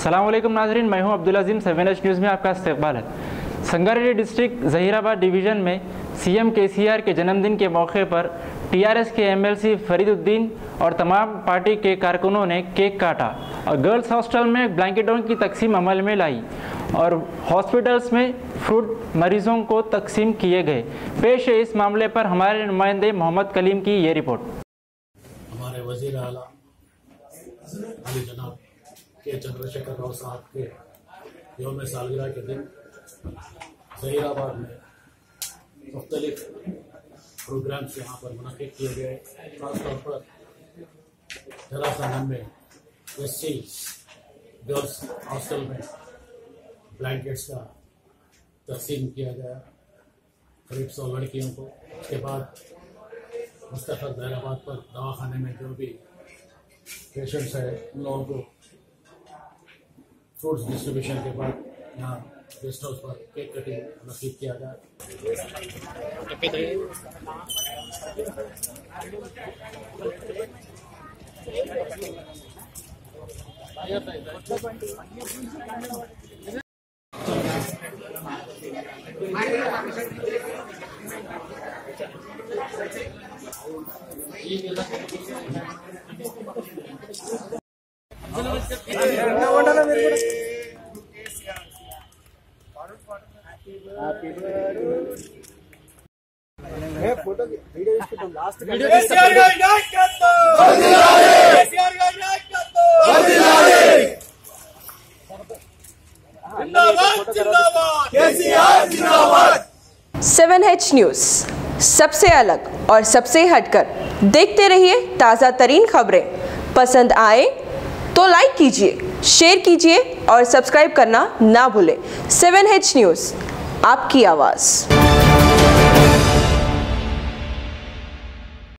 अस्सलाम वालेकुम नाजरीन, मैं हूं अब्दुल अजीम। 7H न्यूज़ में आपका इस्तकबाल है। संगारेड्डी डिस्ट्रिक्ट जहीराबाद डिवीज़न में सीएम केसीआर के जन्मदिन के मौके पर टीआरएस के एमएलसी फरीदुद्दीन और तमाम पार्टी के कारकुनों ने केक काटा और गर्ल्स हॉस्टल में ब्लैंकेटों की तकसीम अमल में लाई और हॉस्पिटल्स में फ्रूट मरीजों को तकसीम किए गए। पेश है इस मामले पर हमारे नुमाइंदे मोहम्मद कलीम की ये रिपोर्ट। हमारे वज़ीर आला अली जनाब के चंद्रशेखर राव साहब के यौम सालगिरह के दिन जहीराबाद में मुख्तलिफ प्रोग्राम्स यहाँ पर मुनक़िद किए गए। खासतौर पर जरासानम में एससी गर्ल्स हॉस्टल में ब्लैंकेट्स का तकसीम किया गया करीब 100 लड़कियों को। उसके बाद मुस्तफ़र जहीराबाद पर दवाखाने में जो भी पेशेंट्स है उन लोगों को फ्रूट्स डिस्ट्रीब्यूशन के बाद यहाँ गेस्ट हाउस पर केक कटिंग मुनक़िद किया गया। फोटो वीडियो इसको लास्ट जिंदाबाद 7H न्यूज़, सबसे अलग और सबसे हटकर। देखते रहिए ताज़ा तरीन खबरें। पसंद आए तो लाइक कीजिए, शेयर कीजिए और सब्सक्राइब करना ना भूलें। 7H न्यूज़, आपकी आवाज़।